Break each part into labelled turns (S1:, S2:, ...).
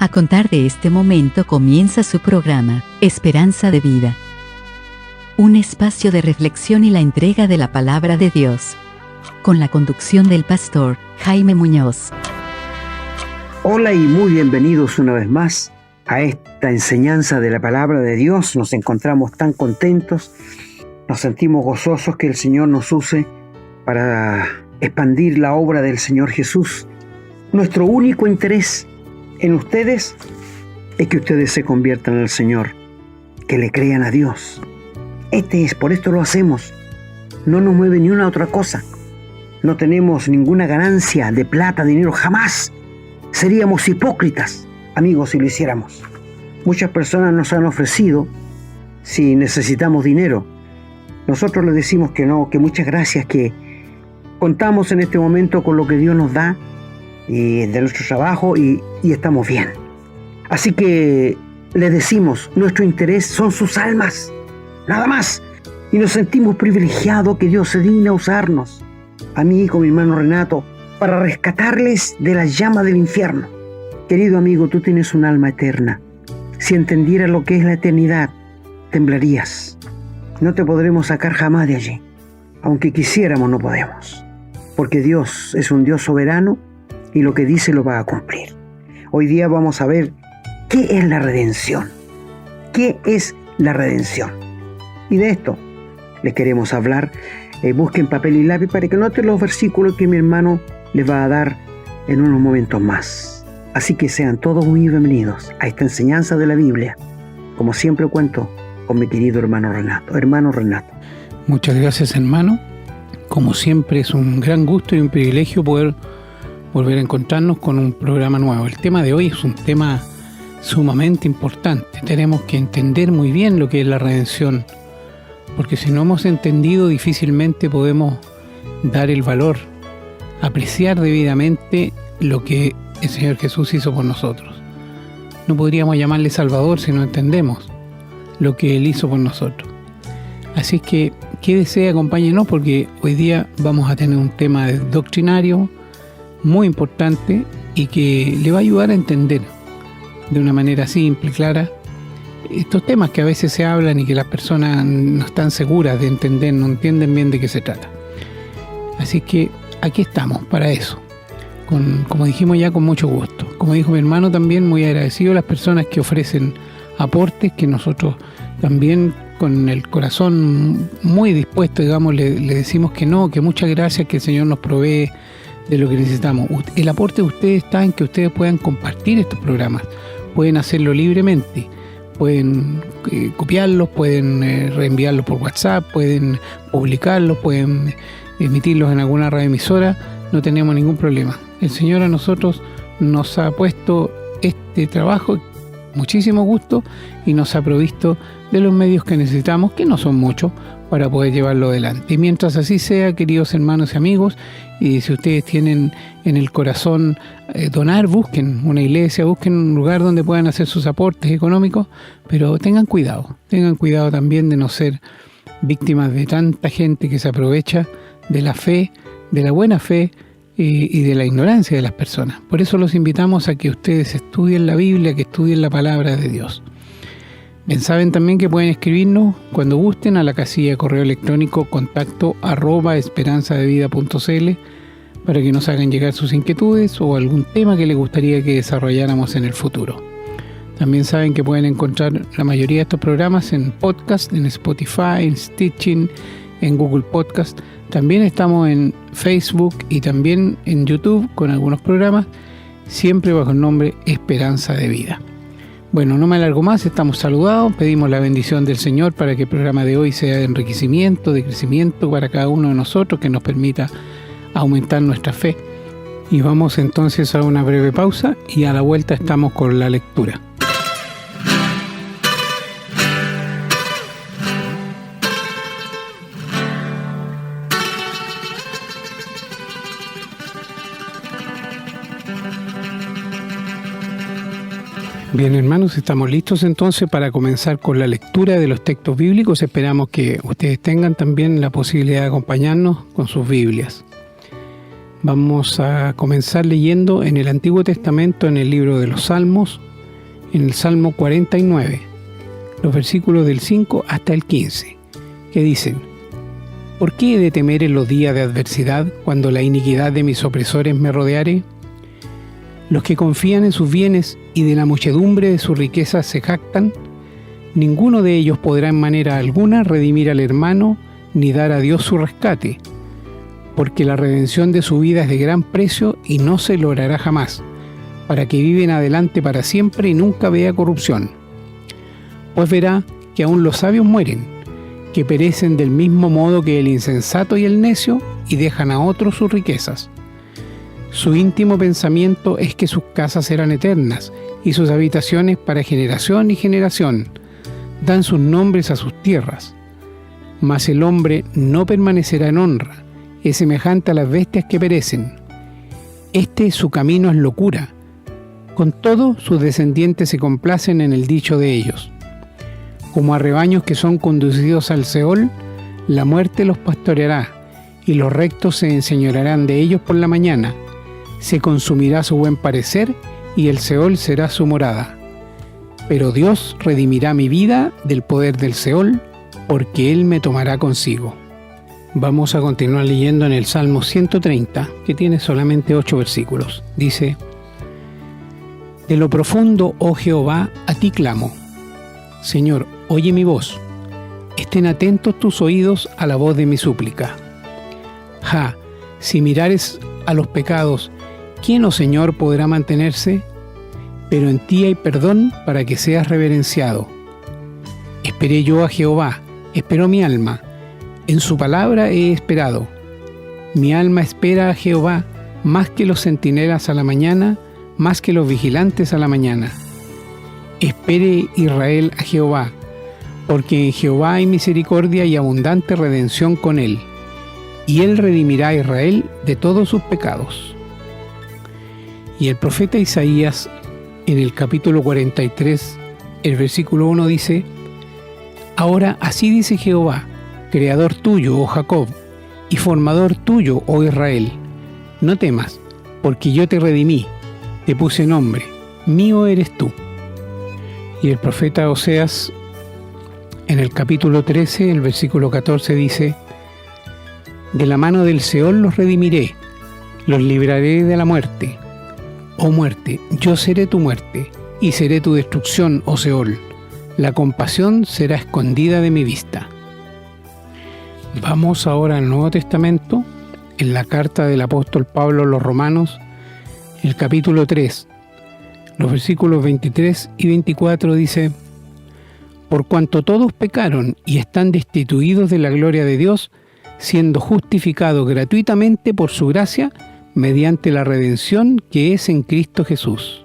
S1: A contar de este momento comienza su programa, Esperanza de Vida. Un espacio de reflexión y la entrega de la palabra de Dios. Con la conducción del pastor Jaime Muñoz.
S2: Hola y muy bienvenidos una vez más a esta enseñanza de la palabra de Dios. Nos encontramos tan contentos, nos sentimos gozosos que el Señor nos use para expandir la obra del Señor Jesús. Nuestro único interés en ustedes es que ustedes se conviertan al Señor, que le crean a Dios. Por esto lo hacemos. No nos mueve ni una otra cosa. No tenemos ninguna ganancia de plata, dinero, jamás. Seríamos hipócritas, amigos, si lo hiciéramos. Muchas personas nos han ofrecido si necesitamos dinero. Nosotros les decimos que no, que muchas gracias, que contamos en este momento con lo que Dios nos da y de nuestro trabajo y estamos bien. Así que les decimos, nuestro interés son sus almas, nada más. Y nos sentimos privilegiados que Dios se digna usarnos, a mí y con mi hermano Renato, para rescatarles de las llamas del infierno. Querido amigo, tú tienes un alma eterna. Si entendieras lo que es la eternidad, temblarías. No te podremos sacar jamás de allí. Aunque quisiéramos, no podemos. Porque Dios es un Dios soberano y lo que dice lo va a cumplir. Hoy día vamos a ver qué es la redención. ¿Qué es la redención? Y de esto les queremos hablar. Busquen papel y lápiz para que noten los versículos que mi hermano les va a dar en unos momentos más. Así que sean todos muy bienvenidos a esta enseñanza de la Biblia. Como siempre cuento con mi querido hermano Renato. Hermano Renato.
S3: Muchas gracias, hermano. Como siempre es un gran gusto y un privilegio poder volver a encontrarnos con un programa nuevo. El tema de hoy es un tema sumamente importante. Tenemos que entender muy bien lo que es la redención, porque si no hemos entendido, difícilmente podemos dar el valor, apreciar debidamente lo que el Señor Jesús hizo por nosotros. No podríamos llamarle Salvador si no entendemos lo que Él hizo por nosotros. Así que quédese, acompáñenos, porque hoy día vamos a tener un tema doctrinario muy importante y que le va a ayudar a entender de una manera simple, clara, estos temas que a veces se hablan y que las personas no están seguras de entender, no entienden bien de qué se trata. Así que aquí estamos para eso, como dijimos ya, con mucho gusto. Como dijo mi hermano, también muy agradecido a las personas que ofrecen aportes, que nosotros también con el corazón muy dispuesto, digamos, le decimos que no, que muchas gracias, que el Señor nos provee de lo que necesitamos. El aporte de ustedes está en que ustedes puedan compartir estos programas, pueden hacerlo libremente, pueden copiarlos, pueden reenviarlos por WhatsApp, pueden publicarlos, pueden emitirlos en alguna radioemisora, no tenemos ningún problema. El Señor a nosotros nos ha puesto este trabajo, muchísimo gusto, y nos ha provisto de los medios que necesitamos, que no son muchos, para poder llevarlo adelante. Y mientras así sea, queridos hermanos y amigos, y si ustedes tienen en el corazón donar, busquen una iglesia, busquen un lugar donde puedan hacer sus aportes económicos, pero tengan cuidado también de no ser víctimas de tanta gente que se aprovecha de la fe, de la buena fe y de la ignorancia de las personas. Por eso los invitamos a que ustedes estudien la Biblia, que estudien la palabra de Dios. Bien, saben también que pueden escribirnos cuando gusten a la casilla de correo electrónico contacto@esperanzadevida.cl para que nos hagan llegar sus inquietudes o algún tema que les gustaría que desarrolláramos en el futuro. También saben que pueden encontrar la mayoría de estos programas en podcast, en Spotify, en Stitching, en Google Podcast. También estamos en Facebook y también en YouTube con algunos programas, siempre bajo el nombre Esperanza de Vida. Bueno, no me alargo más, estamos saludados, pedimos la bendición del Señor para que el programa de hoy sea de enriquecimiento, de crecimiento para cada uno de nosotros, que nos permita aumentar nuestra fe. Y vamos entonces a una breve pausa y a la vuelta estamos con la lectura. Bien, hermanos, estamos listos entonces para comenzar con la lectura de los textos bíblicos. Esperamos que ustedes tengan también la posibilidad de acompañarnos con sus Biblias. Vamos a comenzar leyendo en el Antiguo Testamento, en el libro de los Salmos, en el Salmo 49, los versículos del 5 hasta el 15, que dicen: ¿Por qué he de temer en los días de adversidad, cuando la iniquidad de mis opresores me rodeare? Los que confían en sus bienes y de la muchedumbre de sus riquezas se jactan, ninguno de ellos podrá en manera alguna redimir al hermano ni dar a Dios su rescate, porque la redención de su vida es de gran precio y no se logrará jamás, para que viven adelante para siempre y nunca vea corrupción. Pues verá que aún los sabios mueren, que perecen del mismo modo que el insensato y el necio, y dejan a otros sus riquezas. Su íntimo pensamiento es que sus casas serán eternas, y sus habitaciones para generación y generación. Dan sus nombres a sus tierras. Mas el hombre no permanecerá en honra, es semejante a las bestias que perecen. Su camino es locura. Con todo, sus descendientes se complacen en el dicho de ellos. Como a rebaños que son conducidos al Seol, la muerte los pastoreará, y los rectos se enseñorearán de ellos por la mañana. Se consumirá su buen parecer, y el Seol será su morada. Pero Dios redimirá mi vida del poder del Seol, porque Él me tomará consigo. Vamos a continuar leyendo en el Salmo 130, que tiene solamente 8 versículos. Dice: De lo profundo, oh Jehová, a ti clamo. Señor, oye mi voz. Estén atentos tus oídos a la voz de mi súplica. Si mirares a los pecados, ¿quién, oh Señor, podrá mantenerse? Pero en ti hay perdón para que seas reverenciado. Esperé yo a Jehová, esperó mi alma. En su palabra he esperado. Mi alma espera a Jehová más que los centinelas a la mañana, más que los vigilantes a la mañana. Espere Israel a Jehová, porque en Jehová hay misericordia y abundante redención con él, y él redimirá a Israel de todos sus pecados. Y el profeta Isaías, en el capítulo 43, el versículo 1 dice: Ahora así dice Jehová, creador tuyo, oh Jacob, y formador tuyo, oh Israel: No temas, porque yo te redimí, te puse nombre, mío eres tú. Y el profeta Oseas, en el capítulo 13, el versículo 14 dice: De la mano del Seol los redimiré, los libraré de la muerte. Oh muerte, yo seré tu muerte, y seré tu destrucción, oh Seol. La compasión será escondida de mi vista. Vamos ahora al Nuevo Testamento, en la carta del apóstol Pablo a los Romanos, el capítulo 3, los versículos 23 y 24 dice: Por cuanto todos pecaron y están destituidos de la gloria de Dios, siendo justificados gratuitamente por su gracia, mediante la redención que es en Cristo Jesús.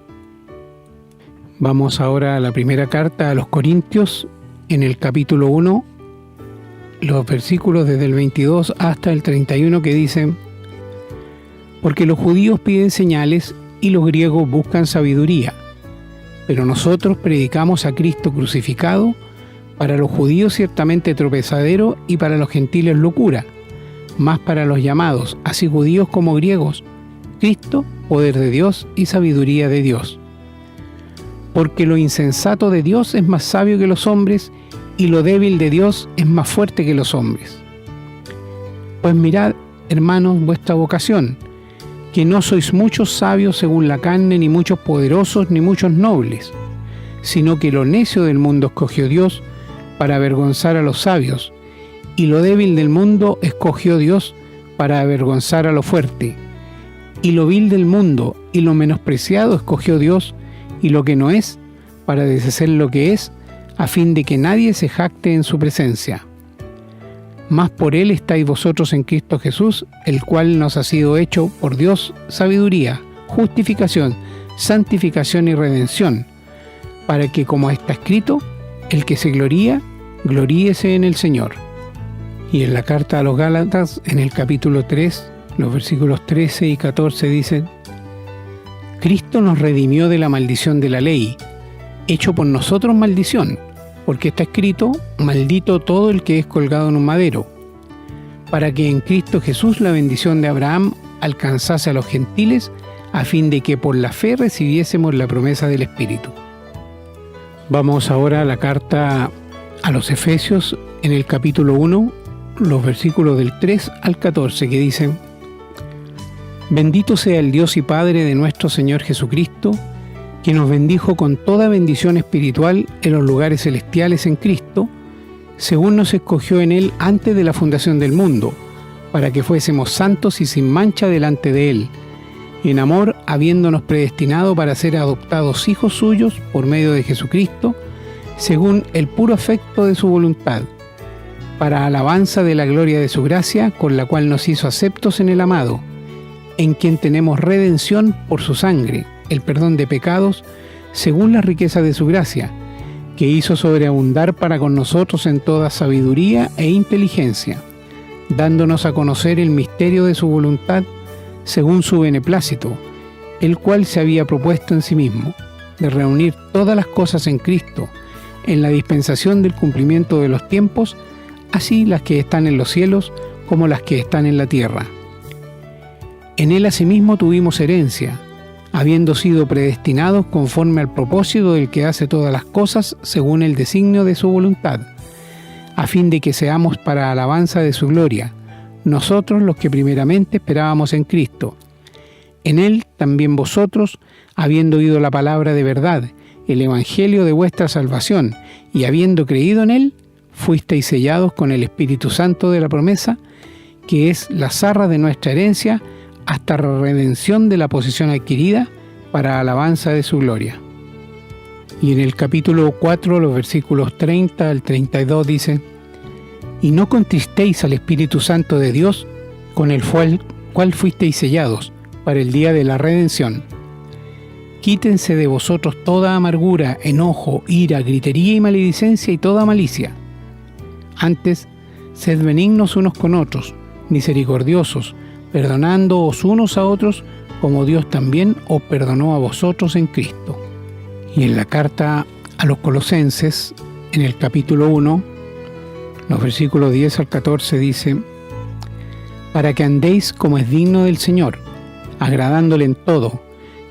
S3: Vamos ahora a la primera carta a los Corintios, en el capítulo 1, los versículos desde el 22 hasta el 31, que dicen: Porque los judíos piden señales y los griegos buscan sabiduría, pero nosotros predicamos a Cristo crucificado, para los judíos ciertamente tropezadero y para los gentiles locura, mas para los llamados, así judíos como griegos, Cristo, poder de Dios y sabiduría de Dios. Porque lo insensato de Dios es más sabio que los hombres, y lo débil de Dios es más fuerte que los hombres. Pues mirad, hermanos, vuestra vocación, que no sois muchos sabios según la carne, ni muchos poderosos, ni muchos nobles, sino que lo necio del mundo escogió Dios para avergonzar a los sabios, y lo débil del mundo escogió Dios para avergonzar a lo fuerte, y lo vil del mundo y lo menospreciado escogió Dios, y lo que no es, para deshacer lo que es, a fin de que nadie se jacte en su presencia. Mas por él estáis vosotros en Cristo Jesús, el cual nos ha sido hecho por Dios sabiduría, justificación, santificación y redención, para que, como está escrito, el que se gloría, gloríese en el Señor. Y en la carta a los Gálatas, en el capítulo 3, los versículos 13 y 14 dicen: Cristo nos redimió de la maldición de la ley, hecho por nosotros maldición, porque está escrito: maldito todo el que es colgado en un madero, para que en Cristo Jesús la bendición de Abraham alcanzase a los gentiles, a fin de que por la fe recibiésemos la promesa del Espíritu. Vamos ahora a la carta a los Efesios en el capítulo 1, los versículos del 3 al 14, que dicen: Bendito sea el Dios y Padre de nuestro Señor Jesucristo, que nos bendijo con toda bendición espiritual en los lugares celestiales en Cristo, según nos escogió en Él antes de la fundación del mundo, para que fuésemos santos y sin mancha delante de Él, en amor habiéndonos predestinado para ser adoptados hijos suyos por medio de Jesucristo, según el puro afecto de su voluntad, para alabanza de la gloria de su gracia, con la cual nos hizo aceptos en el amado, en quien tenemos redención por su sangre, el perdón de pecados, según la riqueza de su gracia, que hizo sobreabundar para con nosotros en toda sabiduría e inteligencia, dándonos a conocer el misterio de su voluntad, según su beneplácito, el cual se había propuesto en sí mismo, de reunir todas las cosas en Cristo, en la dispensación del cumplimiento de los tiempos, así las que están en los cielos como las que están en la tierra. En Él asimismo tuvimos herencia, habiendo sido predestinados conforme al propósito del que hace todas las cosas según el designio de su voluntad, a fin de que seamos para alabanza de su gloria, nosotros los que primeramente esperábamos en Cristo. En Él también vosotros, habiendo oído la palabra de verdad, el evangelio de vuestra salvación, y habiendo creído en Él, fuisteis sellados con el Espíritu Santo de la promesa, que es la zarra de nuestra herencia, hasta la redención de la posesión adquirida, para alabanza de su gloria. Y en el capítulo 4, los versículos 30 al 32 dice: Y no contristéis al Espíritu Santo de Dios, con el cual fuisteis sellados, para el día de la redención. Quítense de vosotros toda amargura, enojo, ira, gritería y maledicencia y toda malicia. Antes, sed benignos unos con otros, misericordiosos, perdonándoos unos a otros, como Dios también os perdonó a vosotros en Cristo. Y en la carta a los Colosenses, en el capítulo 1, los versículos 10 al 14 dice: Para que andéis como es digno del Señor, agradándole en todo,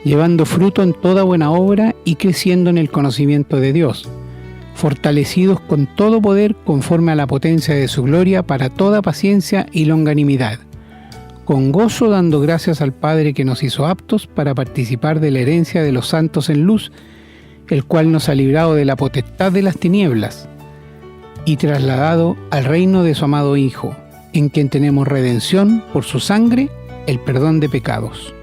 S3: llevando fruto en toda buena obra y creciendo en el conocimiento de Dios, fortalecidos con todo poder conforme a la potencia de su gloria para toda paciencia y longanimidad, con gozo dando gracias al Padre que nos hizo aptos para participar de la herencia de los santos en luz, el cual nos ha librado de la potestad de las tinieblas y trasladado al reino de su amado Hijo, en quien tenemos redención por su sangre, el perdón de pecados.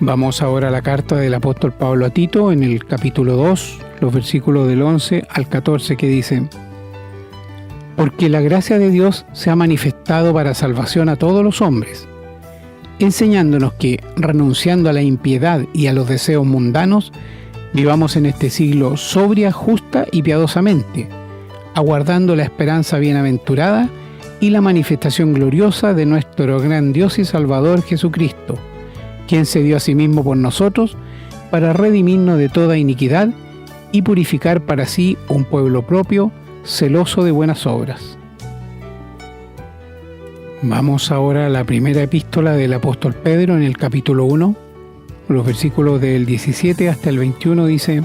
S3: Vamos ahora a la carta del apóstol Pablo a Tito, en el capítulo 2, los versículos del 11 al 14, que dicen: Porque la gracia de Dios se ha manifestado para salvación a todos los hombres, enseñándonos que, renunciando a la impiedad y a los deseos mundanos, vivamos en este siglo sobria, justa y piadosamente, aguardando la esperanza bienaventurada y la manifestación gloriosa de nuestro gran Dios y Salvador Jesucristo, quien se dio a sí mismo por nosotros para redimirnos de toda iniquidad y purificar para sí un pueblo propio, celoso de buenas obras. Vamos ahora a la primera epístola del apóstol Pedro, en el capítulo 1, los versículos del 17 hasta el 21 dice: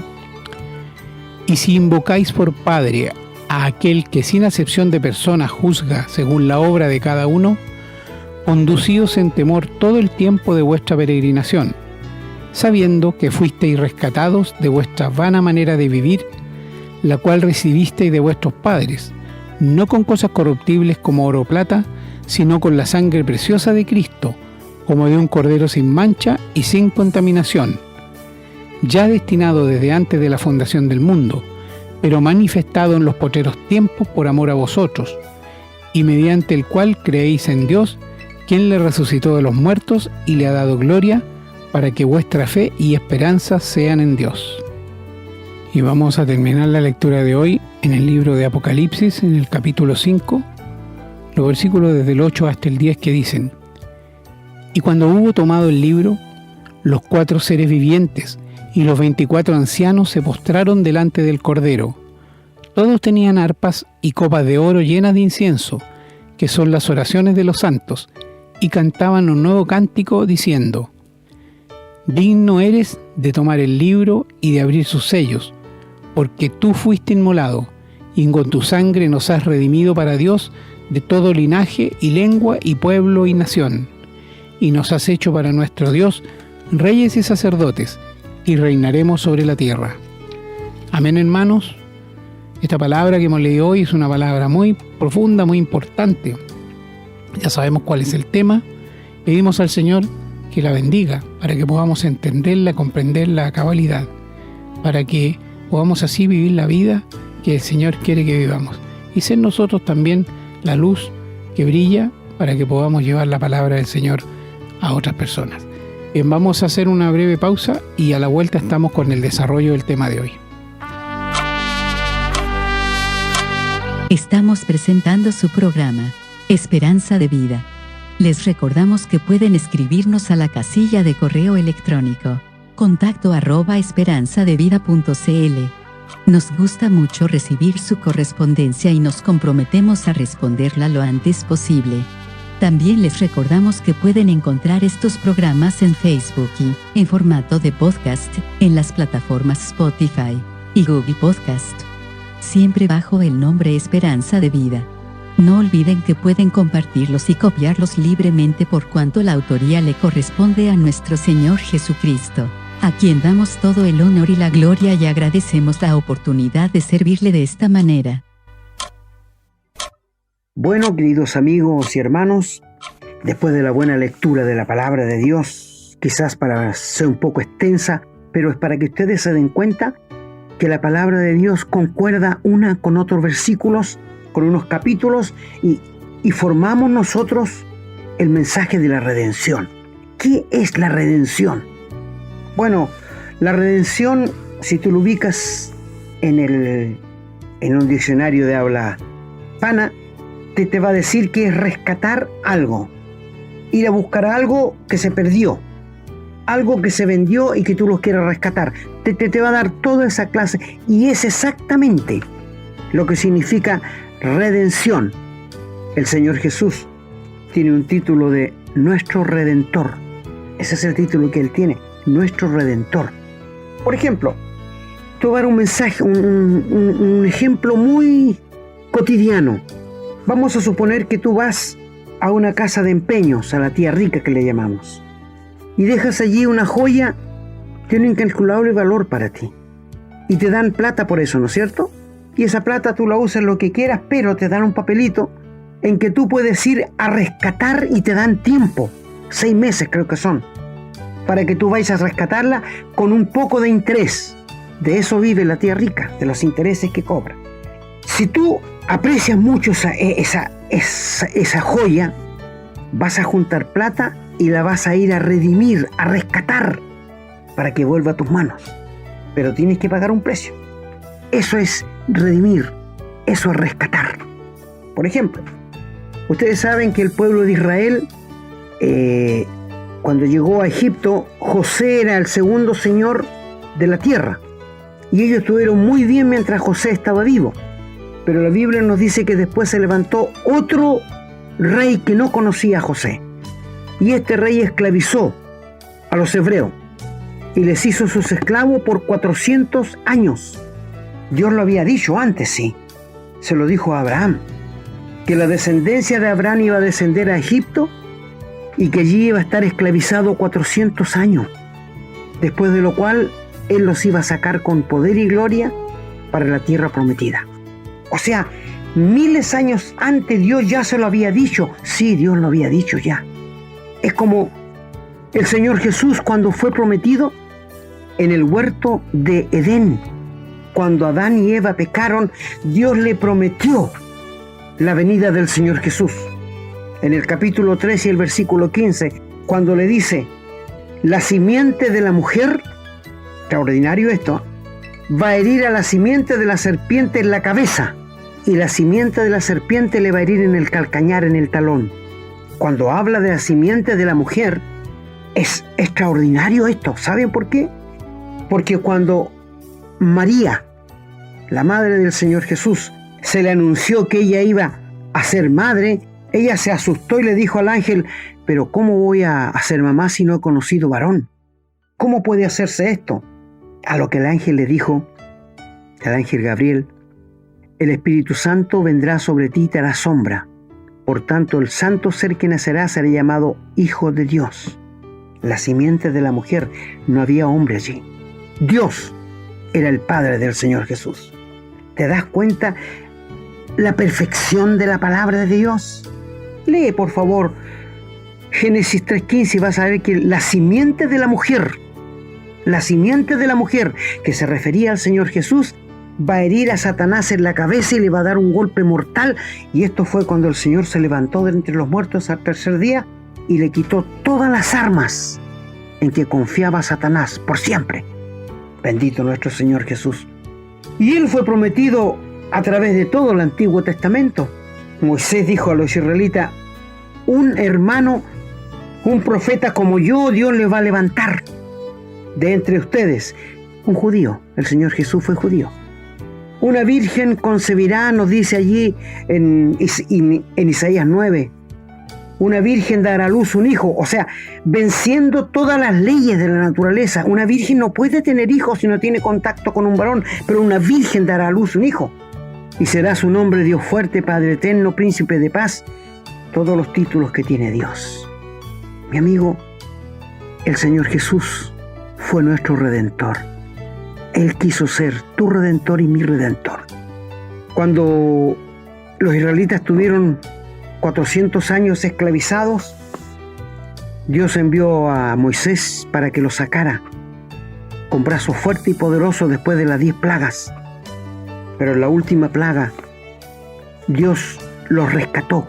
S3: Y si invocáis por Padre a aquel que sin acepción de personas juzga según la obra de cada uno, conducíos en temor todo el tiempo de vuestra peregrinación, sabiendo que fuisteis rescatados de vuestra vana manera de vivir, la cual recibisteis de vuestros padres, no con cosas corruptibles como oro o plata, sino con la sangre preciosa de Cristo, como de un cordero sin mancha y sin contaminación, ya destinado desde antes de la fundación del mundo, pero manifestado en los postreros tiempos por amor a vosotros, y mediante el cual creéis en Dios, quien le resucitó de los muertos y le ha dado gloria, para que vuestra fe y esperanza sean en Dios. Y vamos a terminar la lectura de hoy en el libro de Apocalipsis, en el capítulo 5, los versículos desde el 8 hasta el 10, que dicen: Y cuando hubo tomado el libro, los 4 seres vivientes y los 24 ancianos se postraron delante del Cordero. Todos tenían arpas y copas de oro llenas de incienso, que son las oraciones de los santos, y cantaban un nuevo cántico diciendo: Digno eres de tomar el libro y de abrir sus sellos, porque tú fuiste inmolado, y con tu sangre nos has redimido para Dios de todo linaje y lengua y pueblo y nación, y nos has hecho para nuestro Dios reyes y sacerdotes, y reinaremos sobre la tierra. Amén, hermanos. Esta palabra que hemos leído hoy es una palabra muy profunda, muy importante. Ya sabemos cuál es el tema. Pedimos al Señor que la bendiga para que podamos entenderla, comprenderla a cabalidad, para que podamos así vivir la vida que el Señor quiere que vivamos y ser nosotros también la luz que brilla para que podamos llevar la palabra del Señor a otras personas. Bien, vamos a hacer una breve pausa y a la vuelta estamos con el desarrollo del tema de hoy.
S1: Estamos presentando su programa, Esperanza de Vida. Les recordamos que pueden escribirnos a la casilla de correo electrónico contacto@esperanzadevida.cl. Nos gusta mucho recibir su correspondencia y nos comprometemos a responderla lo antes posible. También les recordamos que pueden encontrar estos programas en Facebook y, en formato de podcast, en las plataformas Spotify y Google Podcast, siempre bajo el nombre Esperanza de Vida. No olviden que pueden compartirlos y copiarlos libremente por cuanto la autoría le corresponde a nuestro Señor Jesucristo, a quien damos todo el honor y la gloria y agradecemos la oportunidad de servirle de esta manera.
S2: Bueno, queridos amigos y hermanos, después de la buena lectura de la palabra de Dios, quizás para ser un poco extensa, pero es para que ustedes se den cuenta que la palabra de Dios concuerda una con otros versículos, con unos capítulos, y formamos nosotros el mensaje de la redención. ¿Qué es la redención? Bueno, la redención, si tú lo ubicas en un diccionario de habla hispana, te va a decir que es rescatar algo, ir a buscar algo que se perdió, algo que se vendió y que tú lo quieres rescatar. Te va a dar toda esa clase, y es exactamente lo que significa redención. El Señor Jesús tiene un título de nuestro Redentor. Ese es el título que Él tiene, nuestro Redentor. Por ejemplo, te voy a dar un mensaje, un ejemplo muy cotidiano. Vamos a suponer que tú vas a una casa de empeños, a la tía rica que le llamamos, y dejas allí una joya de un incalculable valor para ti. Y te dan plata por eso, ¿no es cierto? Y esa plata tú la usas lo que quieras, pero te dan un papelito en que tú puedes ir a rescatar y te dan tiempo, 6 meses creo que son, para que tú vayas a rescatarla con un poco de interés. De eso vive la tía rica, de los intereses que cobra. Si tú aprecias mucho esa joya, vas a juntar plata y la vas a ir a redimir, a rescatar, para que vuelva a tus manos. Pero tienes que pagar un precio. Eso es redimir, eso es rescatar. Por ejemplo, ustedes saben que el pueblo de Israel, cuando llegó a Egipto, José era el segundo señor de la tierra, y ellos estuvieron muy bien mientras José estaba vivo. Pero la Biblia nos dice que después se levantó otro rey que no conocía a José, y este rey esclavizó a los hebreos y les hizo sus esclavos por 400 años. Dios lo había dicho antes, sí. Se lo dijo a Abraham, que la descendencia de Abraham iba a descender a Egipto y que allí iba a estar esclavizado 400 años, después de lo cual Él los iba a sacar con poder y gloria para la tierra prometida. O sea, miles de años antes Dios ya se lo había dicho. Sí, Dios lo había dicho ya. Es como el Señor Jesús cuando fue prometido en el huerto de Edén. Cuando Adán y Eva pecaron, Dios le prometió la venida del Señor Jesús. En el capítulo 3 y el versículo 15, cuando le dice, la simiente de la mujer, extraordinario esto, va a herir a la simiente de la serpiente en la cabeza, y la simiente de la serpiente le va a herir en el calcañar, en el talón. Cuando habla de la simiente de la mujer, es extraordinario esto. ¿Saben por qué? Porque cuando María, la madre del Señor Jesús, se le anunció que ella iba a ser madre, ella se asustó y le dijo al ángel, pero ¿cómo voy a ser mamá si no he conocido varón? ¿Cómo puede hacerse esto? A lo que el ángel le dijo, el ángel Gabriel: el Espíritu Santo vendrá sobre ti y te hará sombra. Por tanto, el santo ser que nacerá será llamado Hijo de Dios. La simiente de la mujer, no había hombre allí. Dios era el Padre del Señor Jesús. ¿Te das cuenta la perfección de la palabra de Dios? Lee, por favor, Génesis 3:15 y vas a ver que la simiente de la mujer, que se refería al Señor Jesús, va a herir a Satanás en la cabeza y le va a dar un golpe mortal. Y esto fue cuando el Señor se levantó de entre los muertos al tercer día y le quitó todas las armas en que confiaba Satanás por siempre. Bendito nuestro Señor Jesús. Y Él fue prometido a través de todo el Antiguo Testamento. Moisés dijo a los israelitas: un hermano, un profeta como yo, Dios le va a levantar de entre ustedes. Un judío. El Señor Jesús fue judío. Una virgen concebirá, nos dice allí en Isaías 9. Una virgen dará a luz un hijo. O sea, venciendo todas las leyes de la naturaleza. Una virgen no puede tener hijos si no tiene contacto con un varón, pero una virgen dará a luz un hijo. Y será su nombre Dios fuerte, Padre eterno, príncipe de paz. Todos los títulos que tiene Dios. Mi amigo, el Señor Jesús fue nuestro Redentor. Él quiso ser tu Redentor y mi Redentor. Cuando los israelitas tuvieron 400 años esclavizados, Dios envió a Moisés para que los sacara con brazo fuerte y poderoso después de las 10 plagas. Pero en la última plaga, Dios los rescató.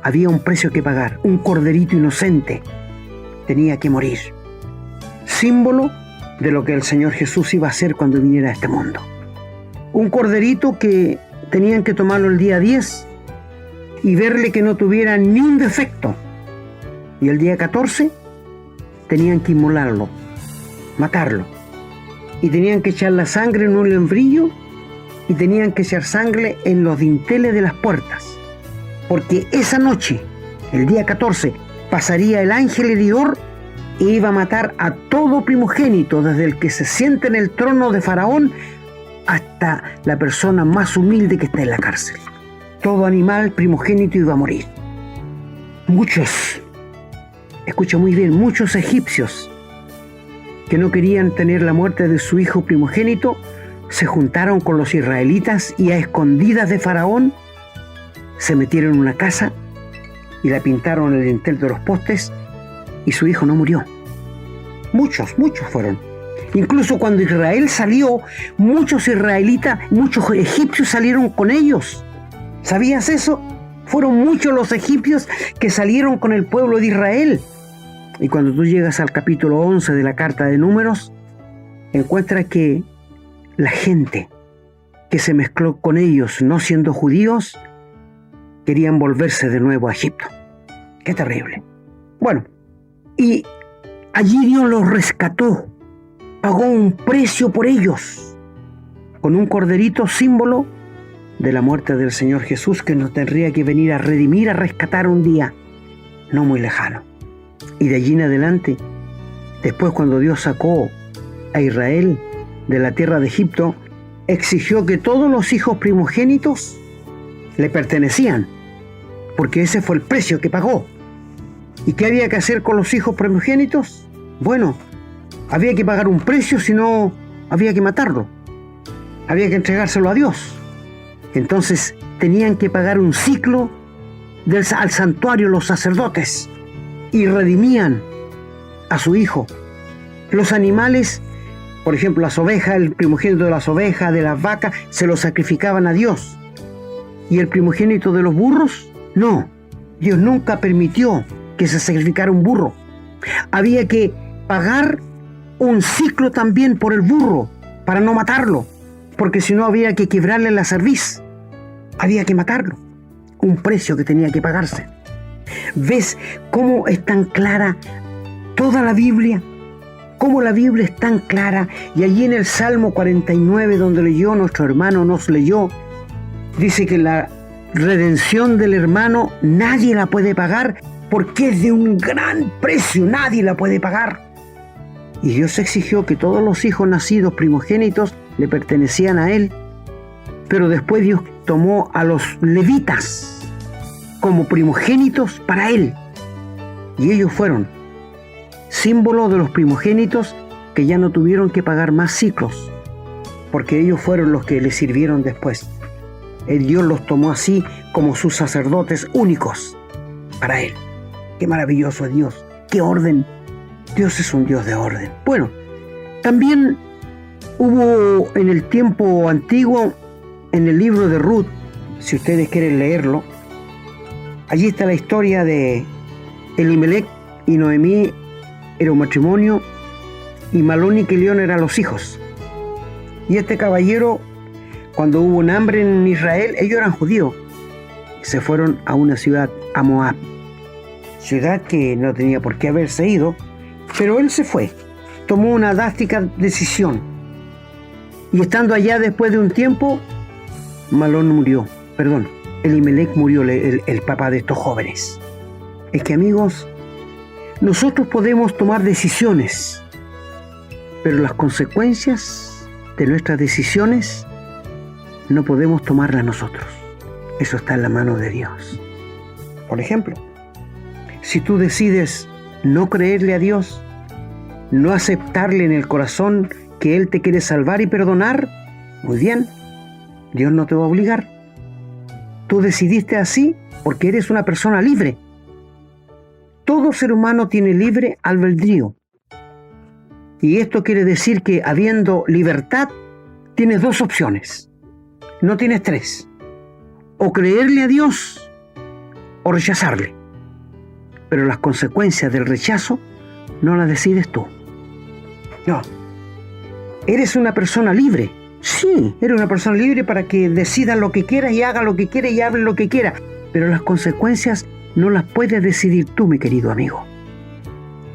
S2: Había un precio que pagar. Un corderito inocente tenía que morir. Símbolo de lo que el Señor Jesús iba a hacer cuando viniera a este mundo. Un corderito que tenían que tomarlo el día 10 y verle que no tuviera ni un defecto. Y el día 14 tenían que inmolarlo, matarlo. Y tenían que echar la sangre en un lembrillo y tenían que echar sangre en los dinteles de las puertas. Porque esa noche, el día 14, pasaría el ángel heridor e iba a matar a todo primogénito, desde el que se sienta en el trono de Faraón hasta la persona más humilde que está en la cárcel. Todo animal primogénito iba a morir. Muchos, escucha muy bien, muchos egipcios que no querían tener la muerte de su hijo primogénito, se juntaron con los israelitas y a escondidas de Faraón se metieron en una casa y la pintaron en el dintel de los postes y su hijo no murió. Muchos fueron. Incluso cuando Israel salió, muchos israelitas, muchos egipcios salieron con ellos. ¿Sabías eso? Fueron muchos los egipcios que salieron con el pueblo de Israel. Y cuando tú llegas al capítulo 11 de la carta de Números, encuentras que la gente que se mezcló con ellos, no siendo judíos, querían volverse de nuevo a Egipto. ¡Qué terrible! Bueno, y allí Dios los rescató, pagó un precio por ellos, con un corderito símbolo de la muerte del Señor Jesús, que nos tendría que venir a redimir, a rescatar un día no muy lejano. Y de allí en adelante, después cuando Dios sacó a Israel de la tierra de Egipto, exigió que todos los hijos primogénitos le pertenecían, porque ese fue el precio que pagó. ¿Y qué había que hacer con los hijos primogénitos? Bueno, había que pagar un precio, si no había que matarlo. Había que entregárselo a Dios. Entonces tenían que pagar un ciclo al santuario los sacerdotes y redimían a su hijo. Los animales, por ejemplo las ovejas, el primogénito de las ovejas, de las vacas, se lo sacrificaban a Dios. ¿Y el primogénito de los burros? No, Dios nunca permitió que se sacrificara un burro. Había que pagar un ciclo también por el burro para no matarlo, porque si no había que quebrarle la cerviz. Había que matarlo. Un precio que tenía que pagarse. ¿Ves cómo es tan clara toda la Biblia? Cómo la Biblia es tan clara. Y allí en el Salmo 49, donde leyó nuestro hermano, nos leyó, dice que la redención del hermano nadie la puede pagar, porque es de un gran precio, nadie la puede pagar. Y Dios exigió que todos los hijos nacidos primogénitos le pertenecían a él, pero después Dios tomó a los levitas como primogénitos para él, y ellos fueron símbolo de los primogénitos que ya no tuvieron que pagar más ciclos, porque ellos fueron los que le sirvieron después. Dios los tomó así como sus sacerdotes únicos para él. Qué maravilloso es Dios, qué orden. Dios es un Dios de orden. Bueno, también hubo en el tiempo antiguo, en el libro de Ruth, si ustedes quieren leerlo, allí está la historia de Elimelech y Noemí, era un matrimonio, y Malón y Quilión eran los hijos. Y este caballero, cuando hubo un hambre en Israel, ellos eran judíos, se fueron a una ciudad, a Moab, ciudad que no tenía por qué haberse ido, pero él se fue, tomó una drástica decisión, y estando allá después de un tiempo, Elimelech murió, el papá de estos jóvenes. Es que, amigos, nosotros podemos tomar decisiones, pero las consecuencias de nuestras decisiones no podemos tomarlas nosotros. Eso está en la mano de Dios. Por ejemplo, si tú decides no creerle a Dios, no aceptarle en el corazón que Él te quiere salvar y perdonar, muy bien, Dios no te va a obligar. Tú decidiste así porque eres una persona libre. Todo ser humano tiene libre albedrío. Y esto quiere decir que habiendo libertad, tienes dos opciones. No tienes tres. O creerle a Dios o rechazarle. Pero las consecuencias del rechazo no las decides tú. No. Eres una persona libre. Sí, eres una persona libre para que decida lo que quiera y haga lo que quiera y hable lo que quiera. Pero las consecuencias no las puedes decidir tú, mi querido amigo.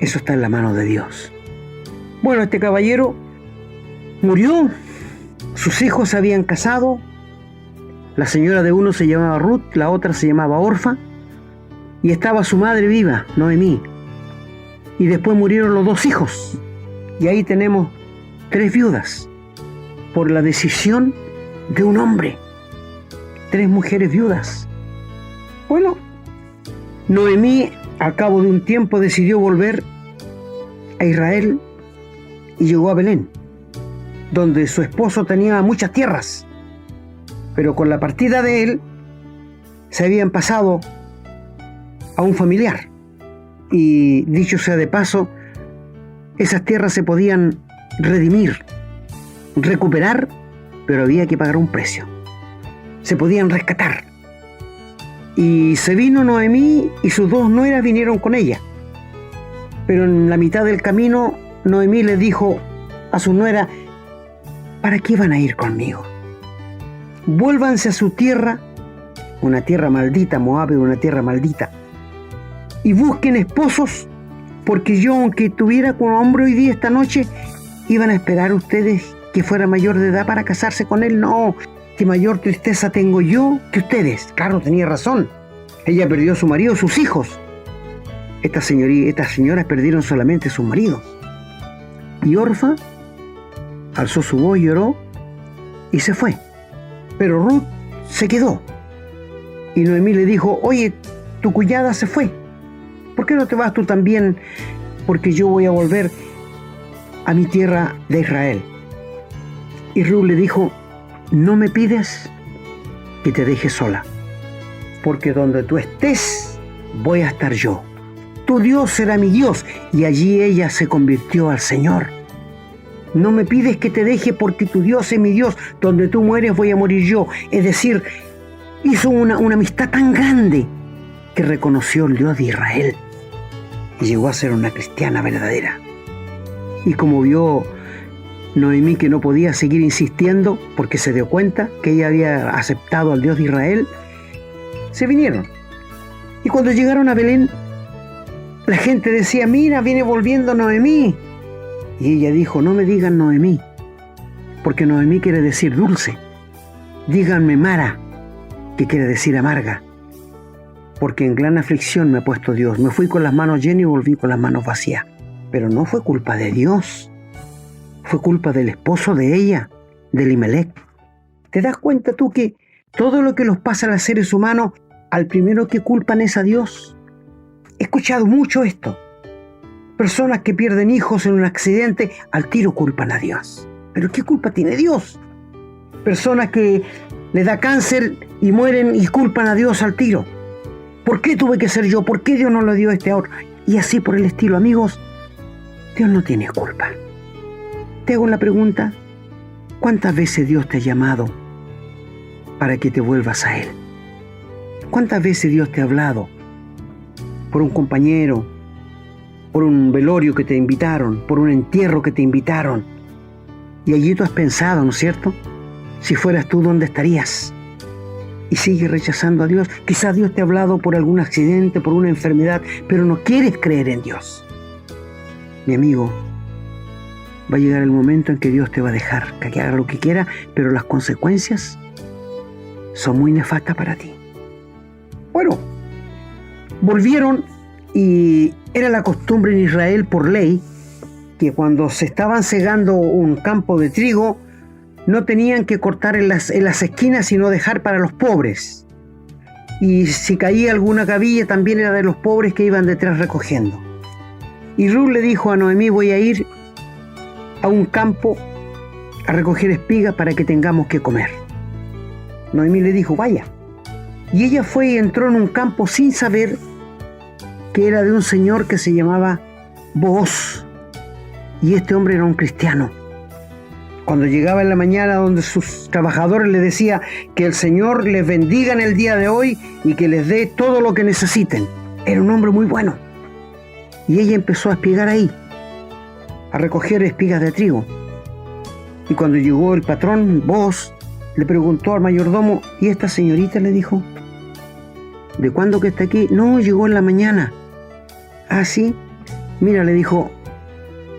S2: Eso está en la mano de Dios. Bueno, este caballero murió. Sus hijos se habían casado. La señora de uno se llamaba Ruth, la otra se llamaba Orfa. Y estaba su madre viva, Noemí. Y después murieron los dos hijos. Y ahí tenemos 3 viudas. Por la decisión de un hombre. 3 mujeres viudas. Bueno, Noemí al cabo de un tiempo decidió volver a Israel y llegó a Belén, donde su esposo tenía muchas tierras. Pero con la partida de él, se habían pasado a un familiar. Y dicho sea de paso, esas tierras se podían redimir, recuperar, pero había que pagar un precio. Se podían rescatar. Y se vino Noemí y sus 2 nueras vinieron con ella. Pero en la mitad del camino, Noemí le dijo a su nuera: ¿para qué van a ir conmigo? Vuélvanse a su tierra, una tierra maldita, Moab es una tierra maldita, y busquen esposos, porque yo, aunque tuviera con hombre hoy día esta noche, ¿iban a esperar ustedes que fuera mayor de edad para casarse con él? No, que mayor tristeza tengo yo que ustedes. Claro, tenía razón. Ella perdió a su marido, sus hijos. Estas señoras perdieron solamente sus maridos. Y Orfa alzó su voz, lloró y se fue. Pero Ruth se quedó. Y Noemí le dijo: oye, tu cuñada se fue. ¿Por qué no te vas tú también? Porque yo voy a volver a mi tierra de Israel. Y Ruth le dijo: no me pides que te deje sola, porque donde tú estés voy a estar yo. Tu Dios será mi Dios. Y allí ella se convirtió al Señor. No me pides que te deje porque tu Dios es mi Dios. Donde tú mueres voy a morir yo. Es decir, hizo una amistad tan grande que reconoció el Dios de Israel y llegó a ser una cristiana verdadera. Y como vio Noemí que no podía seguir insistiendo porque se dio cuenta que ella había aceptado al Dios de Israel, se vinieron. Y cuando llegaron a Belén, la gente decía: mira, viene volviendo Noemí. Y ella dijo: no me digan Noemí, porque Noemí quiere decir dulce. Díganme Mara, que quiere decir amarga, porque en gran aflicción me ha puesto Dios. Me fui con las manos llenas y volví con las manos vacías. Pero no fue culpa de Dios, fue culpa del esposo de ella. de Elimelech. ¿Te das cuenta tú que todo lo que nos pasa a los seres humanos, al primero que culpan es a Dios? He escuchado mucho esto. Personas que pierden hijos en un accidente, al tiro culpan a Dios. ¿Pero qué culpa tiene Dios? Personas que les da cáncer y mueren y culpan a Dios al tiro. ¿Por qué tuve que ser yo? ¿Por qué Dios no le dio este ahora? Y así por el estilo. Amigos, Dios no tiene culpa. Te hago la pregunta, ¿cuántas veces Dios te ha llamado para que te vuelvas a Él? ¿Cuántas veces Dios te ha hablado por un compañero, por un velorio que te invitaron, por un entierro que te invitaron? Y allí tú has pensado, ¿no es cierto? Si fueras tú, ¿dónde estarías? Y sigues rechazando a Dios. Quizás Dios te ha hablado por algún accidente, por una enfermedad, pero no quieres creer en Dios. Mi amigo, va a llegar el momento en que Dios te va a dejar que haga lo que quiera, pero las consecuencias son muy nefastas para ti. Bueno, volvieron y era la costumbre en Israel por ley que cuando se estaban segando un campo de trigo, no tenían que cortar en las esquinas, sino dejar para los pobres. Y si caía alguna cabilla, también era de los pobres que iban detrás recogiendo. Y Ruth le dijo a Noemí, voy a ir a un campo a recoger espigas para que tengamos que comer. Noemí le dijo, vaya. Y ella fue y entró en un campo sin saber que era de un señor que se llamaba Booz. Y este hombre era un cristiano. Cuando llegaba en la mañana donde sus trabajadores le decía que el Señor les bendiga en el día de hoy y que les dé todo lo que necesiten. Era un hombre muy bueno. Y ella empezó a espigar ahí, a recoger espigas de trigo. Y cuando llegó el patrón, Booz, le preguntó al mayordomo, ¿y esta señorita? Le dijo, ¿de cuándo que está aquí? No, llegó en la mañana. Ah, sí. Mira, le dijo,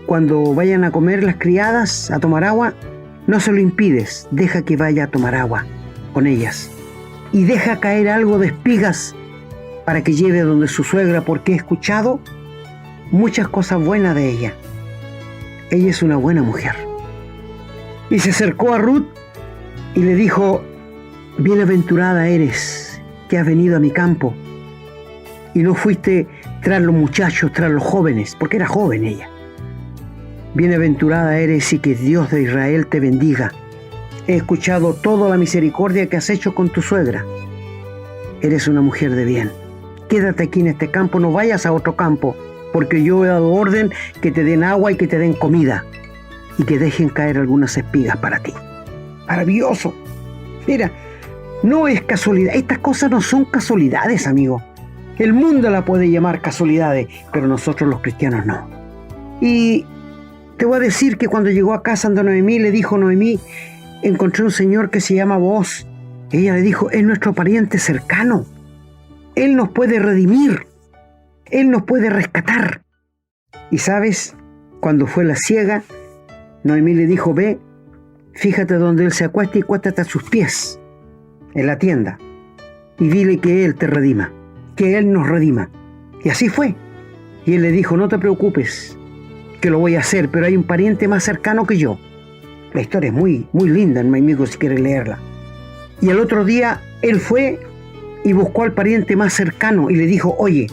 S2: cuando vayan a comer las criadas, a tomar agua, no se lo impides, deja que vaya a tomar agua con ellas. Y deja caer algo de espigas para que lleve donde su suegra, porque he escuchado muchas cosas buenas de ella. Ella es una buena mujer. Y se acercó a Ruth y le dijo, bienaventurada eres que has venido a mi campo y no fuiste tras los muchachos, tras los jóvenes, porque era joven ella. Bienaventurada eres y que Dios de Israel te bendiga. He escuchado toda la misericordia que has hecho con tu suegra. Eres una mujer de bien. Quédate aquí en este campo, no vayas a otro campo, porque yo he dado orden que te den agua y que te den comida y que dejen caer algunas espigas para ti. Maravilloso. Mira, no es casualidad. Estas cosas no son casualidades, amigo. El mundo la puede llamar casualidades, pero nosotros los cristianos no. Y te voy a decir que cuando llegó a casa de Noemí, le dijo Noemí, encontré un señor que se llama Booz. Ella le dijo, es nuestro pariente cercano. Él nos puede redimir. Él nos puede rescatar. Y sabes, cuando fue la siega, Noemí le dijo, ve, fíjate donde él se acuesta y acuéstate a sus pies, en la tienda, y dile que él te redima, que él nos redima. Y así fue. Y él le dijo, no te preocupes, que lo voy a hacer, pero hay un pariente más cercano que yo. La historia es muy, muy linda, mi amigo, si quieres leerla. Y el otro día, él fue y buscó al pariente más cercano y le dijo, oye,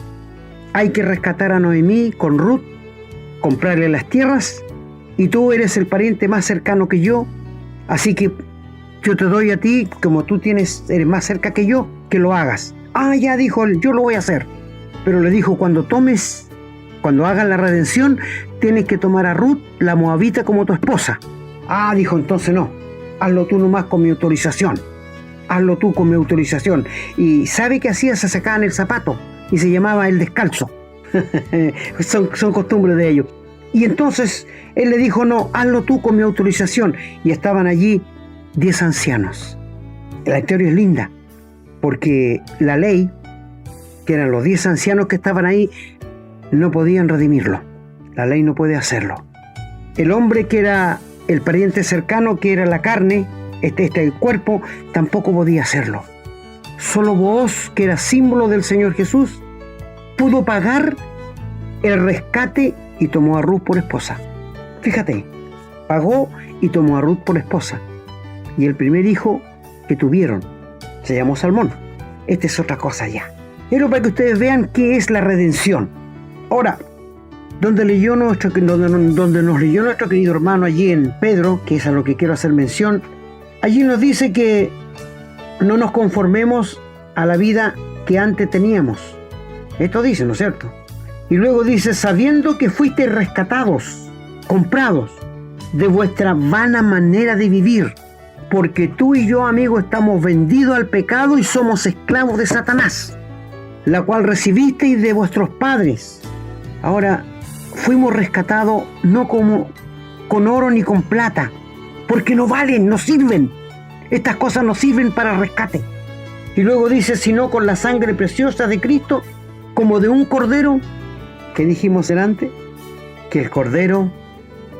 S2: hay que rescatar a Noemí con Ruth, comprarle las tierras, y tú eres el pariente más cercano que yo, así que yo te doy a ti, como tú eres más cerca que yo, que lo hagas. Ah, ya, dijo él, yo lo voy a hacer. Pero le dijo, cuando hagas la redención, tienes que tomar a Ruth, la moabita, como tu esposa. Ah, dijo, entonces no, hazlo tú nomás con mi autorización. Hazlo tú con mi autorización. Y ¿sabe qué hacía? Se sacaban el zapato y se llamaba el descalzo. son costumbres de ellos. Y entonces él le dijo, no, hazlo tú con mi autorización. Y estaban allí 10 ancianos. La historia es linda, porque la ley, que eran los 10 ancianos que estaban ahí, no podían redimirlo. La ley no puede hacerlo. El hombre que era el pariente cercano, que era la carne, el cuerpo, tampoco podía hacerlo. Solo Booz, que era símbolo del Señor Jesús, pudo pagar el rescate y tomó a Ruth por esposa. Fíjate, pagó y tomó a Ruth por esposa. Y el primer hijo que tuvieron se llamó Salmón. Esta es otra cosa ya. Pero para que ustedes vean qué es la redención. Ahora, donde nos leyó nuestro querido hermano allí en Pedro, que es a lo que quiero hacer mención, allí nos dice que no nos conformemos a la vida que antes teníamos. Esto dice, ¿no es cierto? Y luego dice, sabiendo que fuisteis rescatados, comprados de vuestra vana manera de vivir, porque tú y yo, amigo, estamos vendidos al pecado y somos esclavos de Satanás, la cual recibisteis de vuestros padres. Ahora, fuimos rescatados no como con oro ni con plata, porque no valen, no sirven. Estas cosas no sirven para rescate. Y luego dice, sino con la sangre preciosa de Cristo, como de un cordero, que dijimos delante, que el cordero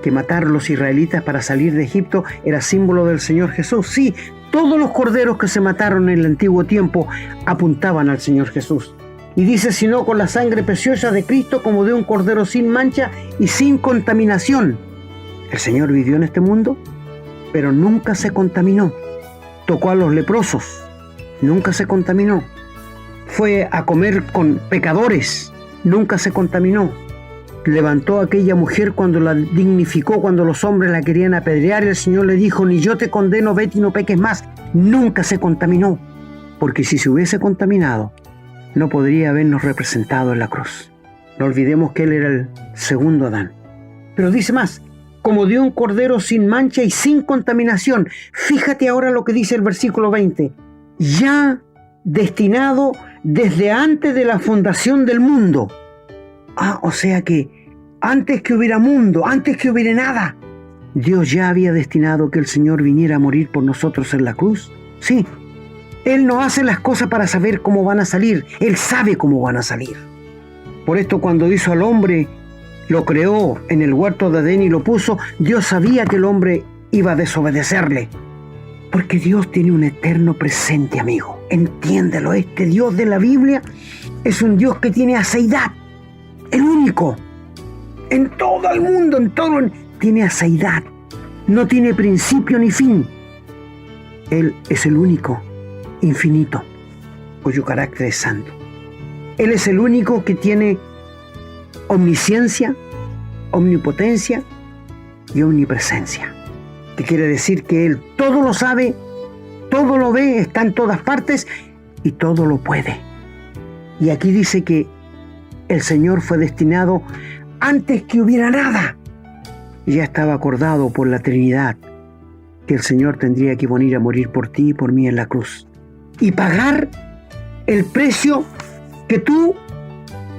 S2: que mataron los israelitas para salir de Egipto era símbolo del Señor Jesús. Sí, todos los corderos que se mataron en el antiguo tiempo apuntaban al Señor Jesús. Y dice, sino con la sangre preciosa de Cristo, como de un cordero sin mancha y sin contaminación. El Señor vivió en este mundo, pero nunca se contaminó. Tocó a los leprosos, nunca se contaminó. Fue a comer con pecadores, nunca se contaminó. Levantó a aquella mujer cuando la dignificó, cuando los hombres la querían apedrear, y el Señor le dijo, ni yo te condeno, vete y no peques más. Nunca se contaminó, porque si se hubiese contaminado, no podría habernos representado en la cruz. No olvidemos que Él era el segundo Adán. Pero dice más, como de un cordero sin mancha y sin contaminación. Fíjate ahora lo que dice el versículo 20. Ya destinado desde antes de la fundación del mundo. O sea que antes que hubiera mundo, antes que hubiera nada, Dios ya había destinado que el Señor viniera a morir por nosotros en la cruz. Sí, Él no hace las cosas para saber cómo van a salir. Él sabe cómo van a salir. Por esto, cuando hizo al hombre, lo creó en el huerto de Edén y lo puso, Dios sabía que el hombre iba a desobedecerle. Porque Dios tiene un eterno presente, amigo. Entiéndelo, este Dios de la Biblia es un Dios que tiene aceidad. El único. En todo el mundo, tiene aceidad. No tiene principio ni fin. Él es el único, infinito, cuyo carácter es santo. Él es el único que tiene omnisciencia, omnipotencia y omnipresencia. Que quiere decir que Él todo lo sabe, todo lo ve, está en todas partes y todo lo puede. Y aquí dice que el Señor fue destinado antes que hubiera nada. Y ya estaba acordado por la Trinidad que el Señor tendría que venir a morir por ti y por mí en la cruz. Y pagar el precio que tú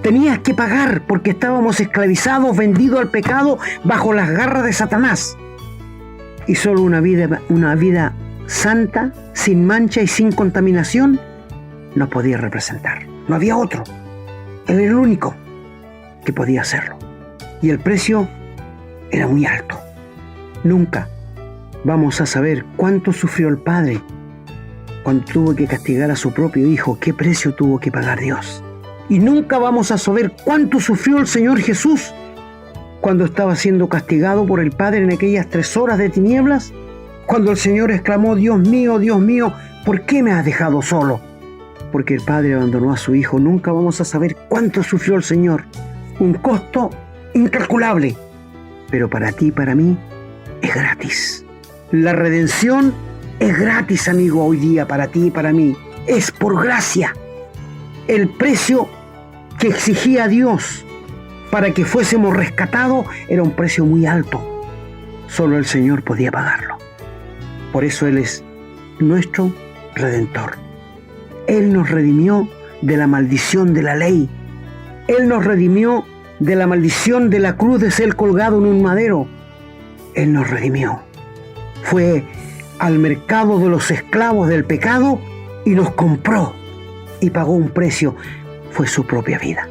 S2: tenías que pagar, porque estábamos esclavizados, vendidos al pecado, bajo las garras de Satanás. Y solo una vida santa, sin mancha y sin contaminación, nos podía representar. No había otro. Él era el único que podía hacerlo. Y el precio era muy alto. Nunca vamos a saber cuánto sufrió el Padre cuando tuvo que castigar a su propio Hijo, qué precio tuvo que pagar Dios. Y nunca vamos a saber cuánto sufrió el Señor Jesús cuando estaba siendo castigado por el Padre en aquellas 3 horas de tinieblas, cuando el Señor exclamó, Dios mío, ¿por qué me has dejado solo? Porque el Padre abandonó a su Hijo. Nunca vamos a saber cuánto sufrió el Señor. Un costo incalculable. Pero para ti y para mí es gratis. La redención es gratis, amigo, hoy día para ti y para mí. Es por gracia. El precio que exigía Dios para que fuésemos rescatados era un precio muy alto. Solo el Señor podía pagarlo. Por eso Él es nuestro Redentor. Él nos redimió de la maldición de la ley. Él nos redimió de la maldición de la cruz de ser colgado en un madero. Él nos redimió. Fue al mercado de los esclavos del pecado y nos compró y pagó un precio. Fue su propia vida.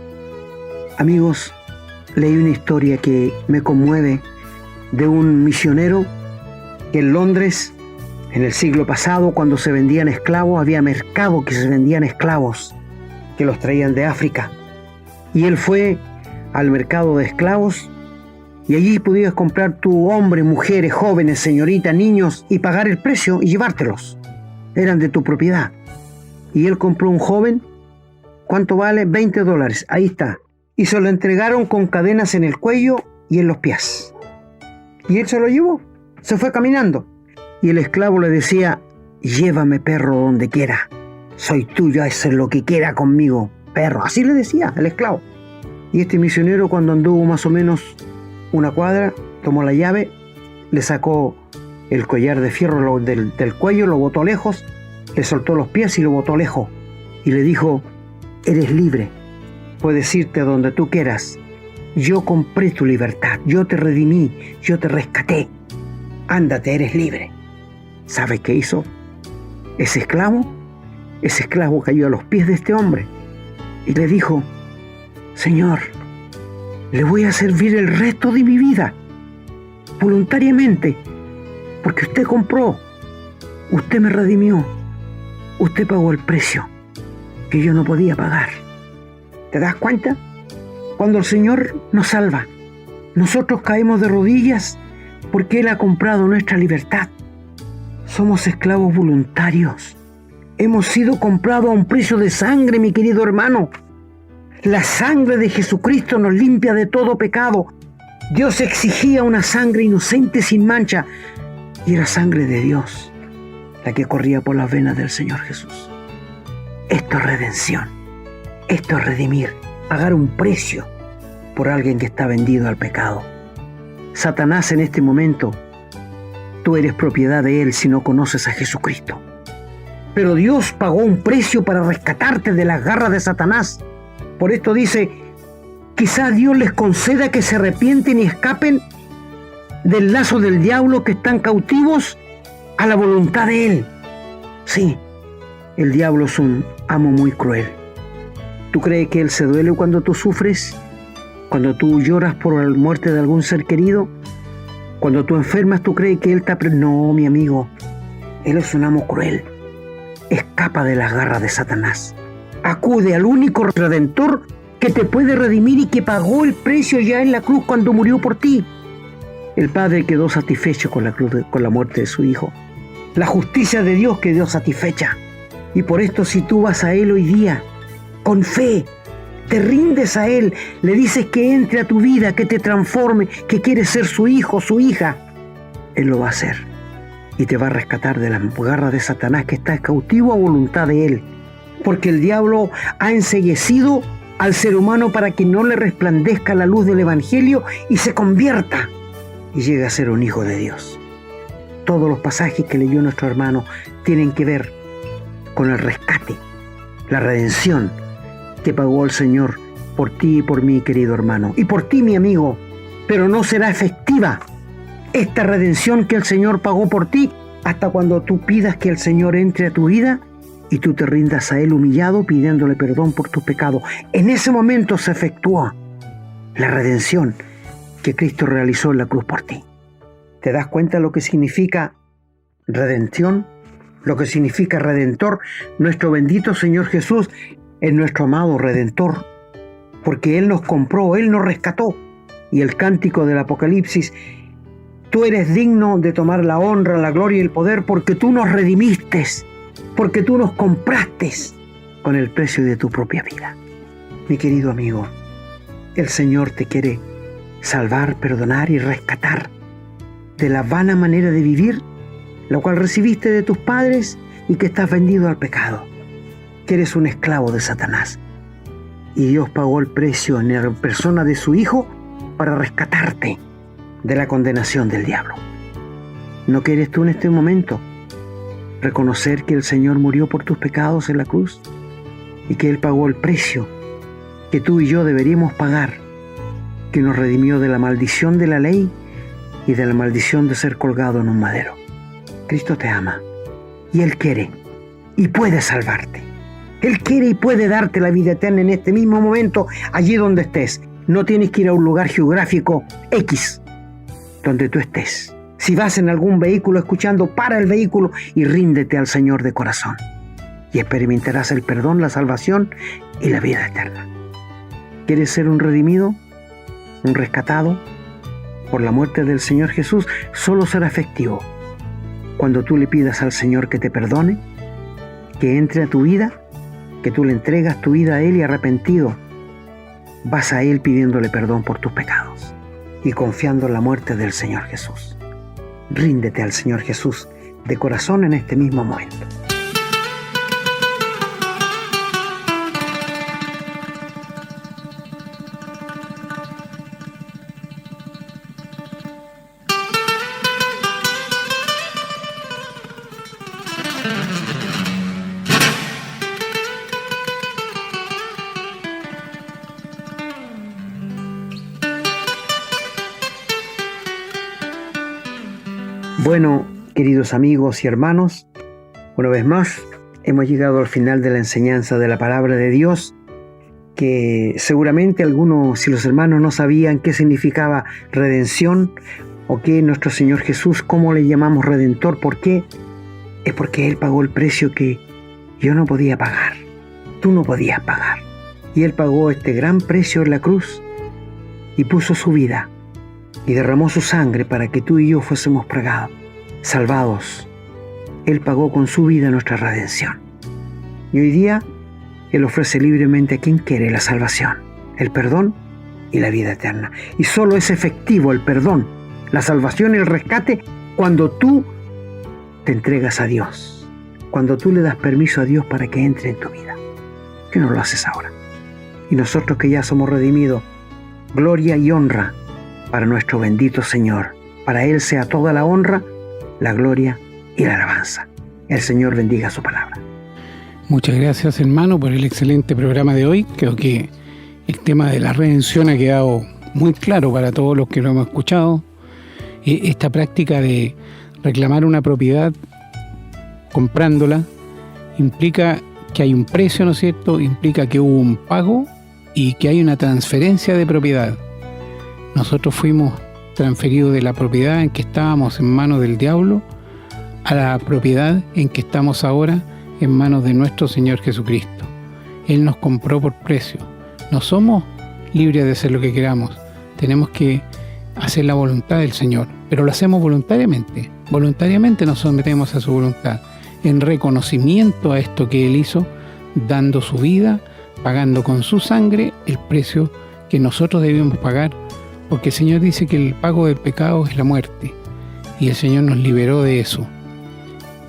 S2: Amigos, leí una historia que me conmueve de un misionero que en Londres, en el siglo pasado, cuando se vendían esclavos, había mercado que se vendían esclavos que los traían de África. Y él fue al mercado de esclavos Y allí podías comprar tu hombre, mujeres, jóvenes, señoritas, niños y pagar el precio y llevártelos. Eran de tu propiedad. Y él compró un joven. ¿Cuánto vale? $20. Ahí está. Y se lo entregaron con cadenas en el cuello y en los pies. Y él se lo llevó. Se fue caminando. Y el esclavo le decía: llévame, perro, donde quiera. Soy tuyo, haz lo que quiera conmigo, perro. Así le decía el esclavo. Y este misionero, cuando anduvo más o menos una cuadra, tomó la llave, le sacó el collar de fierro del cuello, lo botó lejos, le soltó los pies y lo botó lejos. Y le dijo: eres libre, puedes irte a donde tú quieras. Yo compré tu libertad, yo te redimí, yo te rescaté. Ándate, eres libre. ¿Sabes qué hizo ese esclavo? Ese esclavo cayó a los pies de este hombre y le dijo: Señor, le voy a servir el resto de mi vida, voluntariamente, porque usted compró, usted me redimió, usted pagó el precio que yo no podía pagar. ¿Te das cuenta? Cuando el Señor nos salva, nosotros caemos de rodillas porque Él ha comprado nuestra libertad. Somos esclavos voluntarios. Hemos sido comprados a un precio de sangre, mi querido hermano. La sangre de Jesucristo nos limpia de todo pecado. Dios exigía una sangre inocente, sin mancha, y era sangre de Dios la que corría por las venas del Señor Jesús. Esto es redención. Esto es redimir, pagar un precio por alguien que está vendido al pecado. Satanás, en este momento, tú eres propiedad de él si no conoces a Jesucristo. Pero Dios pagó un precio para rescatarte de las garras de Satanás. Por esto dice: quizás Dios les conceda que se arrepienten y escapen del lazo del diablo, que están cautivos a la voluntad de Él. Sí, el diablo es un amo muy cruel. ¿Tú crees que Él se duele cuando tú sufres? Cuando tú lloras por la muerte de algún ser querido, cuando tú enfermas, ¿tú crees que Él está... No, mi amigo, Él es un amo cruel. Escapa de las garras de Satanás. Acude al único Redentor que te puede redimir y que pagó el precio ya en la cruz cuando murió por ti. El Padre quedó satisfecho con la muerte de su Hijo. La justicia de Dios quedó satisfecha. Y por esto, si tú vas a Él hoy día, con fe, te rindes a Él, le dices que entre a tu vida, que te transforme, que quieres ser su hijo, su hija, Él lo va a hacer. Y te va a rescatar de las garras de Satanás, que está cautivo a voluntad de Él. Porque el diablo ha enceguecido al ser humano para que no le resplandezca la luz del Evangelio y se convierta y llegue a ser un hijo de Dios. Todos los pasajes que leyó nuestro hermano tienen que ver con el rescate, la redención que pagó el Señor por ti y por mí, querido hermano, y por ti, mi amigo. Pero no será efectiva esta redención que el Señor pagó por ti hasta cuando tú pidas que el Señor entre a tu vida y tú te rindas a Él humillado, pidiéndole perdón por tus pecados. En ese momento se efectúa la redención que Cristo realizó en la cruz por ti. ¿Te das cuenta lo que significa redención? Lo que significa Redentor. Nuestro bendito Señor Jesús es nuestro amado Redentor, porque Él nos compró, Él nos rescató. Y el cántico del Apocalipsis: tú eres digno de tomar la honra, la gloria y el poder, porque tú nos redimiste, porque tú nos compraste con el precio de tu propia vida. Mi querido amigo, el Señor te quiere salvar, perdonar y rescatar de la vana manera de vivir, la cual recibiste de tus padres y que estás vendido al pecado, que eres un esclavo de Satanás. Y Dios pagó el precio en la persona de su Hijo para rescatarte de la condenación del diablo. ¿No quieres tú en este momento reconocer que el Señor murió por tus pecados en la cruz y que Él pagó el precio que tú y yo deberíamos pagar, que nos redimió de la maldición de la ley y de la maldición de ser colgado en un madero? Cristo te ama y Él quiere y puede salvarte. Él quiere y puede darte la vida eterna en este mismo momento, allí donde estés. No tienes que ir a un lugar geográfico X, donde tú estés. Si vas en algún vehículo escuchando, para el vehículo y ríndete al Señor de corazón. Y experimentarás el perdón, la salvación y la vida eterna. ¿Quieres ser un redimido? ¿Un rescatado? por la muerte del Señor Jesús, solo será efectivo cuando tú le pidas al Señor que te perdone, que entre a tu vida, que tú le entregas tu vida a Él y arrepentido vas a Él pidiéndole perdón por tus pecados y confiando en la muerte del Señor Jesús. Ríndete al Señor Jesús de corazón en este mismo momento. Bueno, queridos amigos y hermanos, una vez más hemos llegado al final de la enseñanza de la palabra de Dios, que seguramente algunos, si los hermanos no sabían qué significaba redención o qué nuestro Señor Jesús, cómo le llamamos Redentor, ¿por qué? Es porque Él pagó el precio que yo no podía pagar, tú no podías pagar. Y Él pagó este gran precio en la cruz y puso su vida y derramó su sangre para que tú y yo fuésemos salvados. Él pagó con su vida nuestra redención. Y hoy día Él ofrece libremente a quien quiere la salvación, el perdón y la vida eterna. Y solo es efectivo el perdón, la salvación y el rescate cuando tú te entregas a Dios, cuando tú le das permiso a Dios para que entre en tu vida. ¿Qué no lo haces ahora? Y nosotros que ya somos redimidos, gloria y honra para nuestro bendito Señor. Para Él sea toda la honra, la gloria y la alabanza. El Señor bendiga su palabra.
S3: Muchas gracias, hermano, por el excelente programa de hoy. Creo que el tema de la redención ha quedado muy claro para todos los que lo hemos escuchado. Esta práctica de reclamar una propiedad comprándola implica que hay un precio, ¿no es cierto? Implica que hubo un pago y que hay una transferencia de propiedad. Nosotros fuimos transferidos de la propiedad en que estábamos en manos del diablo a la propiedad en que estamos ahora en manos de nuestro Señor Jesucristo. Él nos compró por precio. No somos libres de hacer lo que queramos. Tenemos que hacer la voluntad del Señor, pero lo hacemos voluntariamente. Voluntariamente nos sometemos a su voluntad, en reconocimiento a esto que Él hizo, dando su vida, pagando con su sangre el precio que nosotros debemos pagar, porque el Señor dice que el pago del pecado es la muerte, y el Señor nos liberó de eso.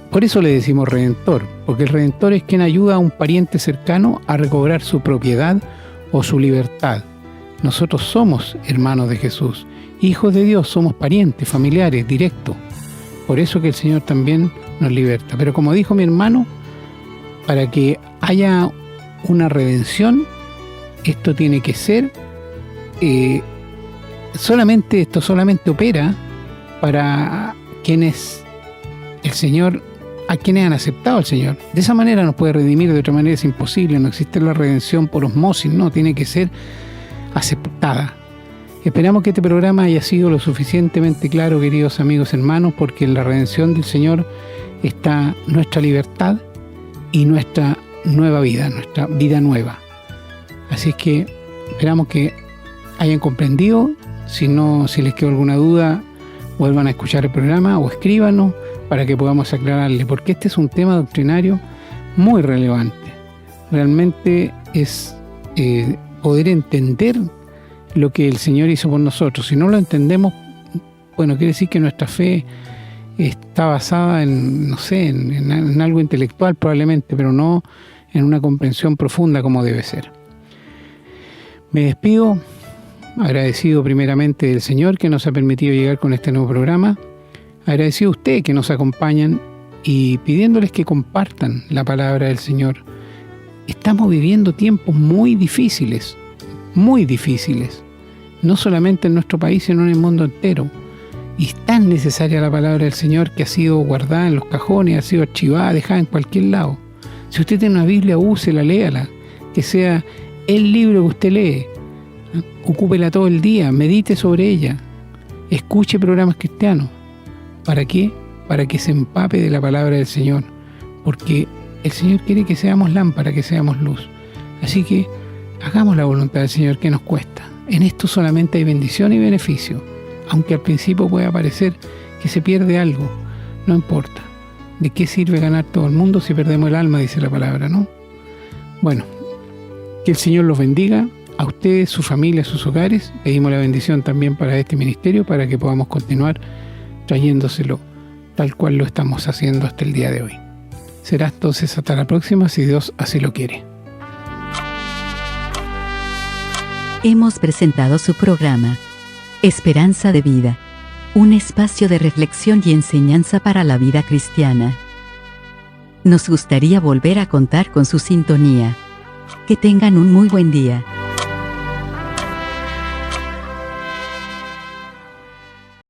S3: Por eso le decimos Redentor, porque el Redentor es quien ayuda a un pariente cercano a recobrar su propiedad o su libertad. Nosotros somos hermanos de Jesús, hijos de Dios, somos parientes, familiares, directos. Por eso que el Señor también nos liberta. Pero como dijo mi hermano, para que haya una redención, esto tiene que ser... Esto solamente opera para quienes el Señor, a quienes han aceptado al Señor. De esa manera nos puede redimir, de otra manera es imposible. No existe la redención por osmosis, no, tiene que ser aceptada. Esperamos que este programa haya sido lo suficientemente claro, queridos amigos hermanos, porque en la redención del Señor está nuestra libertad y nuestra nueva vida, nuestra vida nueva. Así es que esperamos que hayan comprendido. Si les quedó alguna duda, vuelvan a escuchar el programa o escríbanos para que podamos aclararle, porque este es un tema doctrinario muy relevante. Realmente es poder entender lo que el Señor hizo por nosotros. Si no lo entendemos, bueno, quiere decir que nuestra fe está basada en, no sé, en algo intelectual probablemente, pero no en una comprensión profunda como debe ser. Me despido, agradecido primeramente del Señor que nos ha permitido llegar con este nuevo programa, agradecido a ustedes que nos acompañan y pidiéndoles que compartan la palabra del Señor. Estamos viviendo tiempos muy difíciles, no solamente en nuestro país, sino en el mundo entero. Y es tan necesaria la palabra del Señor que ha sido guardada en los cajones, ha sido archivada, dejada en cualquier lado. Si usted tiene una Biblia, úsela, léala, que sea el libro que usted lee. Ocúpela todo el día, medite sobre ella, escuche programas cristianos. ¿Para qué? Para que se empape de la palabra del Señor, porque el Señor quiere que seamos lámpara, que seamos luz. Así que hagamos la voluntad del Señor, que nos cuesta. En esto solamente hay bendición y beneficio. Aunque al principio pueda parecer que se pierde algo, no importa. ¿De qué sirve ganar todo el mundo si perdemos el alma?, dice la palabra, ¿no? Bueno, que el Señor los bendiga, a ustedes, su familia, sus hogares. Pedimos la bendición también para este ministerio, para que podamos continuar trayéndoselo tal cual lo estamos haciendo hasta el día de hoy. Será entonces hasta la próxima, si Dios así lo quiere.
S1: Hemos presentado su programa, Esperanza de Vida, un espacio de reflexión y enseñanza para la vida cristiana. Nos gustaría volver a contar con su sintonía. Que tengan un muy buen día.